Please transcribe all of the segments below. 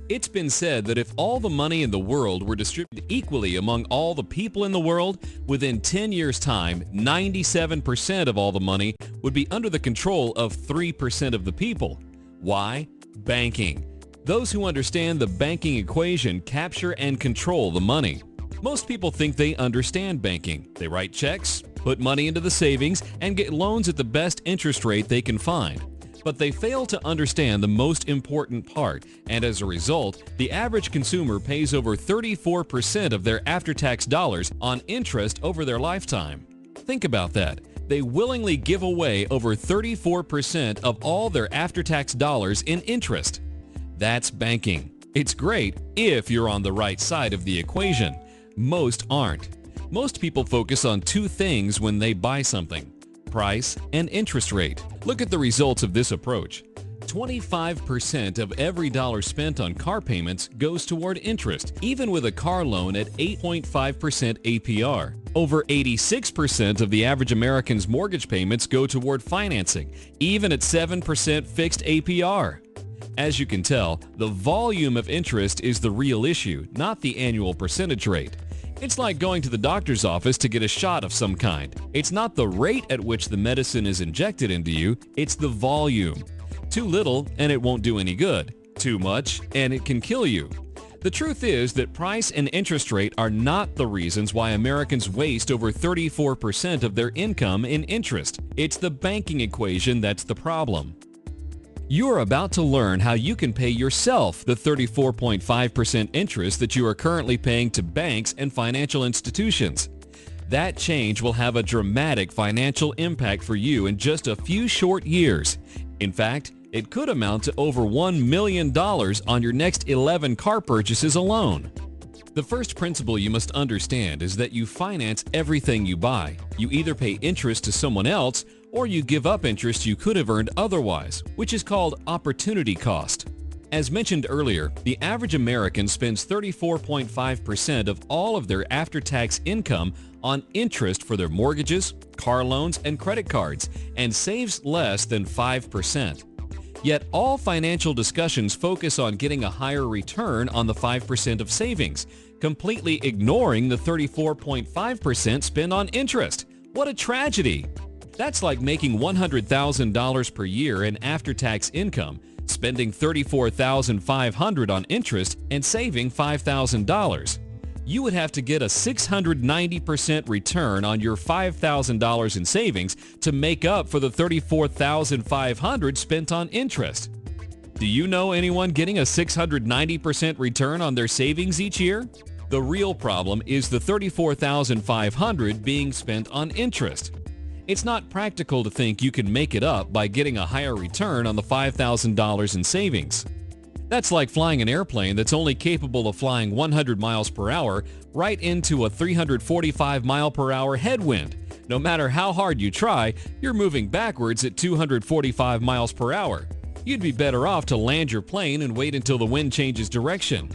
It's been said that if all the money in the world were distributed equally among all the people in the world, within 10 years' time, 97% of all the money would be under the control of 3% of the people. Why? Banking. Those who understand the banking equation capture and control the money. Most people think they understand banking. They write checks, put money into the savings, and get loans at the best interest rate they can find. But they fail to understand the most important part, and as a result, the average consumer pays over 34% of their after-tax dollars on interest over their lifetime. Think about that. They willingly give away over 34% of all their after-tax dollars in interest. That's banking. It's great if you're on the right side of the equation. Most aren't. Most people focus on two things when they buy something: price and interest rate. Look at the results of this approach. 25% of every dollar spent on car payments goes toward interest, even with a car loan at 8.5% APR. Over 86% of the average American's mortgage payments go toward financing, even at 7% fixed APR. As you can tell, the volume of interest is the real issue, not the annual percentage rate. It's like going to the doctor's office to get a shot of some kind. It's not the rate at which the medicine is injected into you, it's the volume. Too little and it won't do any good. Too much and it can kill you. The truth is that price and interest rate are not the reasons why Americans waste over 34% of their income in interest. It's the banking equation that's the problem. You're about to learn how you can pay yourself the 34.5% interest that you are currently paying to banks and financial institutions. That change will have a dramatic financial impact for you in just a few short years. In fact, it could amount to over $1 million on your next 11 car purchases alone. The first principle you must understand is that you finance everything you buy. You either pay interest to someone else or you give up interest you could have earned otherwise, which is called opportunity cost. As mentioned earlier, the average American spends 34.5% of all of their after-tax income on interest for their mortgages, car loans, and credit cards, and saves less than 5%. Yet all financial discussions focus on getting a higher return on the 5% of savings, completely ignoring the 34.5% spent on interest. What a tragedy! That's like making $100,000 per year in after-tax income, spending $34,500 on interest, and saving $5,000. You would have to get a 690% return on your $5,000 in savings to make up for the $34,500 spent on interest. Do you know anyone getting a 690% return on their savings each year? The real problem is the $34,500 being spent on interest. It's not practical to think you can make it up by getting a higher return on the $5,000 in savings. That's like flying an airplane that's only capable of flying 100 miles per hour right into a 345 mile per hour headwind. No matter how hard you try, you're moving backwards at 245 miles per hour. You'd be better off to land your plane and wait until the wind changes direction.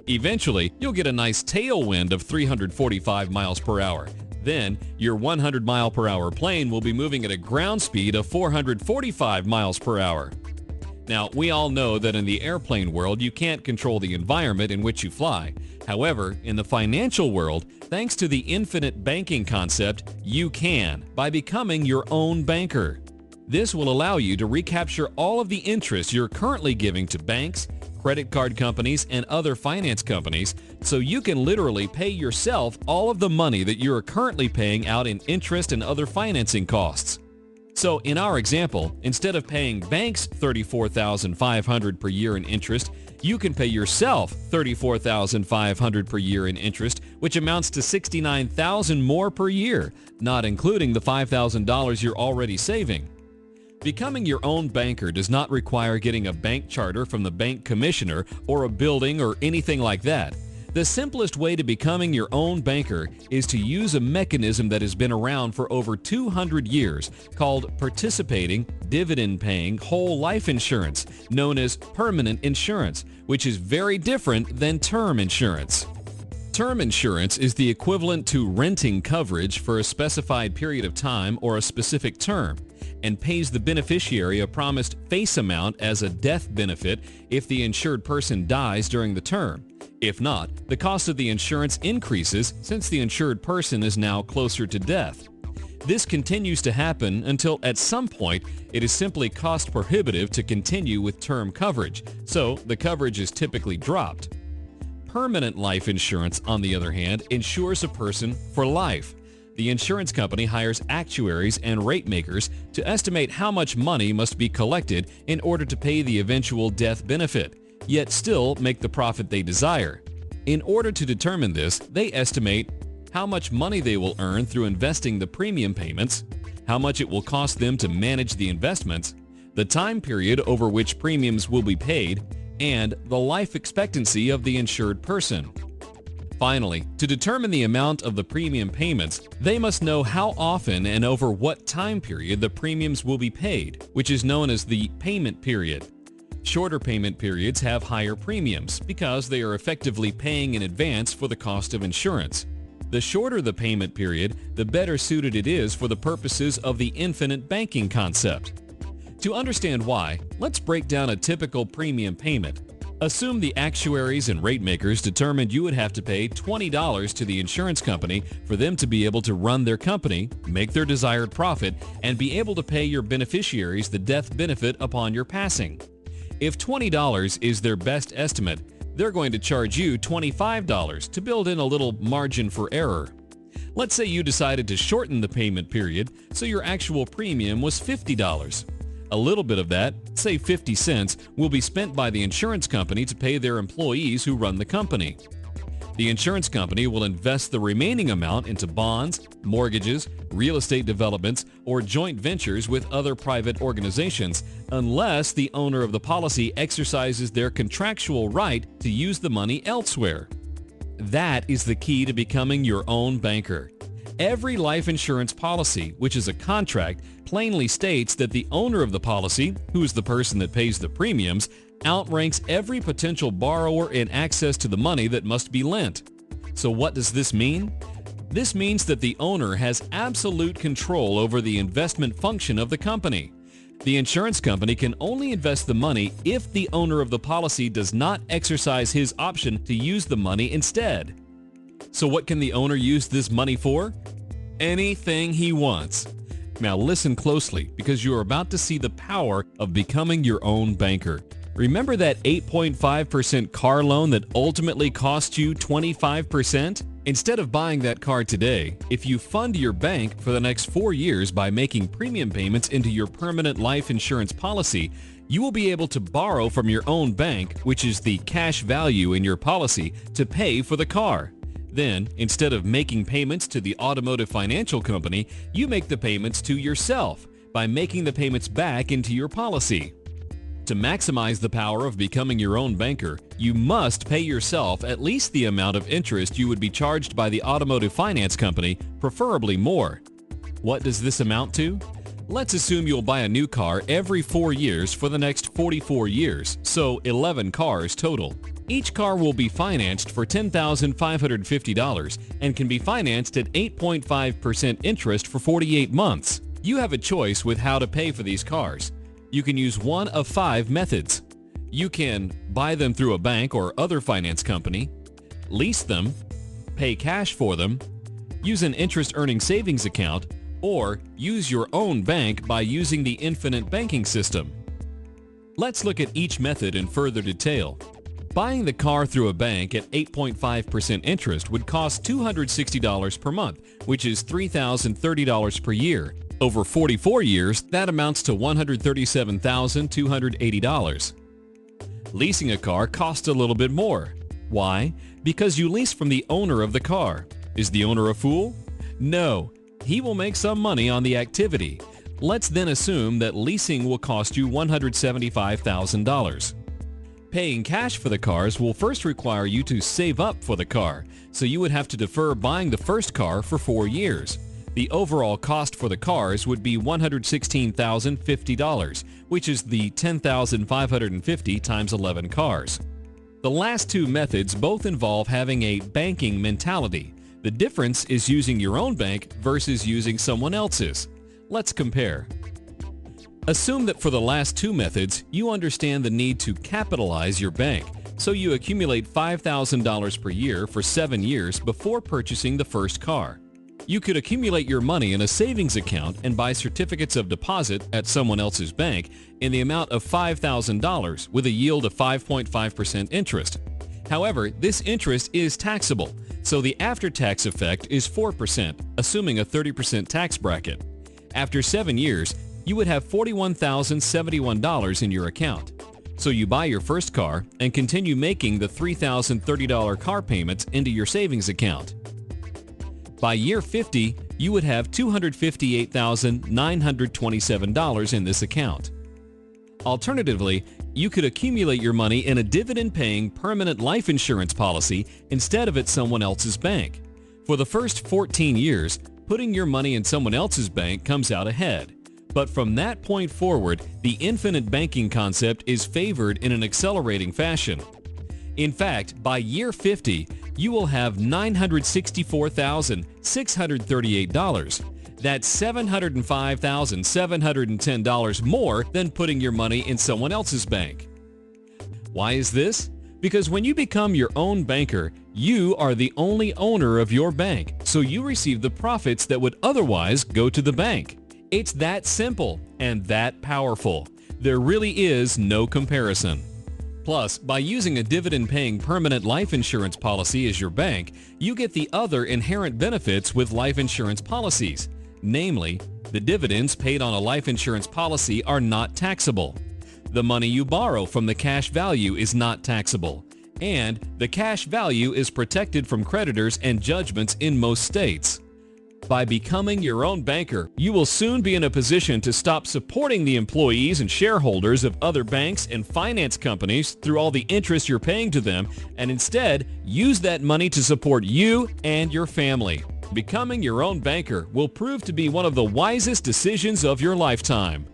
Eventually, you'll get a nice tailwind of 345 miles per hour. Then, your 100 mile per hour plane will be moving at a ground speed of 445 miles per hour. Now, we all know that in the airplane world, you can't control the environment in which you fly. However, in the financial world, thanks to the infinite banking concept, you can by becoming your own banker. This will allow you to recapture all of the interest you're currently giving to banks, credit card companies, and other finance companies, so you can literally pay yourself all of the money that you are currently paying out in interest and other financing costs. So in our example, instead of paying banks $34,500 per year in interest, you can pay yourself $34,500 per year in interest, which amounts to $69,000 more per year, not including the $5,000 you're already saving. Becoming your own banker does not require getting a bank charter from the bank commissioner or a building or anything like that. The simplest way to becoming your own banker is to use a mechanism that has been around for over 200 years called participating, dividend-paying whole life insurance, known as permanent insurance, which is very different than term insurance. Term insurance is the equivalent to renting coverage for a specified period of time or a specific term. and pays the beneficiary a promised face amount as a death benefit if the insured person dies during the term. If not, the cost of the insurance increases since the insured person is now closer to death. This continues to happen until at some point it is simply cost prohibitive to continue with term coverage, so the coverage is typically dropped. Permanent life insurance, on the other hand, insures a person for life. The insurance company hires actuaries and rate makers to estimate how much money must be collected in order to pay the eventual death benefit, yet still make the profit they desire. In order to determine this, they estimate how much money they will earn through investing the premium payments, how much it will cost them to manage the investments, the time period over which premiums will be paid, and the life expectancy of the insured person. Finally, to determine the amount of the premium payments, they must know how often and over what time period the premiums will be paid, which is known as the payment period. Shorter payment periods have higher premiums because they are effectively paying in advance for the cost of insurance. The shorter the payment period, the better suited it is for the purposes of the infinite banking concept. To understand why, let's break down a typical premium payment. Assume the actuaries and rate makers determined you would have to pay $20 to the insurance company for them to be able to run their company, make their desired profit, and be able to pay your beneficiaries the death benefit upon your passing. If $20 is their best estimate, they're going to charge you $25 to build in a little margin for error. Let's say you decided to shorten the payment period, so your actual premium was $50. A little bit of that, say 50 cents, will be spent by the insurance company to pay their employees who run the company. The insurance company will invest the remaining amount into bonds, mortgages, real estate developments, or joint ventures with other private organizations, unless the owner of the policy exercises their contractual right to use the money elsewhere. That is the key to becoming your own banker. Every life insurance policy, which is a contract, plainly states that the owner of the policy, who is the person that pays the premiums, outranks every potential borrower in access to the money that must be lent. So what does this mean? This means that the owner has absolute control over the investment function of the company. The insurance company can only invest the money if the owner of the policy does not exercise his option to use the money instead. So what can the owner use this money for? Anything he wants. Now listen closely, because you are about to see the power of becoming your own banker. Remember that 8.5% car loan that ultimately cost you 25%? Instead of buying that car today, if you fund your bank for the next 4 years by making premium payments into your permanent life insurance policy, you will be able to borrow from your own bank, which is the cash value in your policy, to pay for the car. Then, instead of making payments to the automotive financial company, you make the payments to yourself by making the payments back into your policy. To maximize the power of becoming your own banker, you must pay yourself at least the amount of interest you would be charged by the automotive finance company, preferably more. What does this amount to? Let's assume you'll buy a new car every 4 years for the next 44 years, so 11 cars total. Each car will be financed for $10,550 and can be financed at 8.5% interest for 48 months. You have a choice with how to pay for these cars. You can use one of 5 methods. You can buy them through a bank or other finance company, lease them, pay cash for them, use an interest-earning savings account, or use your own bank by using the infinite banking system. Let's look at each method in further detail. Buying the car through a bank at 8.5% interest would cost $260 per month, which is $3,030 per year. Over 44 years, that amounts to $137,280. Leasing a car costs a little bit more. Why? Because you lease from the owner of the car. Is the owner a fool? No. He will make some money on the activity. Let's then assume that leasing will cost you $175,000. Paying cash for the cars will first require you to save up for the car, so you would have to defer buying the first car for 4 years. The overall cost for the cars would be $116,050, which is the $10,550 times 11 cars. The last 2 methods both involve having a banking mentality. The difference is using your own bank versus using someone else's. Let's compare. Assume that for the last two methods, you understand the need to capitalize your bank, so you accumulate $5,000 per year for 7 years before purchasing the first car. You could accumulate your money in a savings account and buy certificates of deposit at someone else's bank in the amount of $5,000 with a yield of 5.5% interest. However, this interest is taxable, so the after-tax effect is 4%, assuming a 30% tax bracket. After 7 years, you would have $41,071 in your account. So you buy your first car and continue making the $3,030 car payments into your savings account. By year 50, you would have $258,927 in this account. Alternatively, you could accumulate your money in a dividend-paying permanent life insurance policy instead of at someone else's bank. For the first 14 years, putting your money in someone else's bank comes out ahead. But from that point forward, the infinite banking concept is favored in an accelerating fashion. In fact, by year 50, you will have $964,638. That's $705,710 more than putting your money in someone else's bank. Why is this? Because when you become your own banker, you are the only owner of your bank, so you receive the profits that would otherwise go to the bank. It's that simple and that powerful. There really is no comparison. Plus, by using a dividend-paying permanent life insurance policy as your bank, you get the other inherent benefits with life insurance policies. Namely, the dividends paid on a life insurance policy are not taxable. The money you borrow from the cash value is not taxable. And the cash value is protected from creditors and judgments in most states. By becoming your own banker, you will soon be in a position to stop supporting the employees and shareholders of other banks and finance companies through all the interest you're paying to them, and instead use that money to support you and your family. Becoming your own banker will prove to be one of the wisest decisions of your lifetime.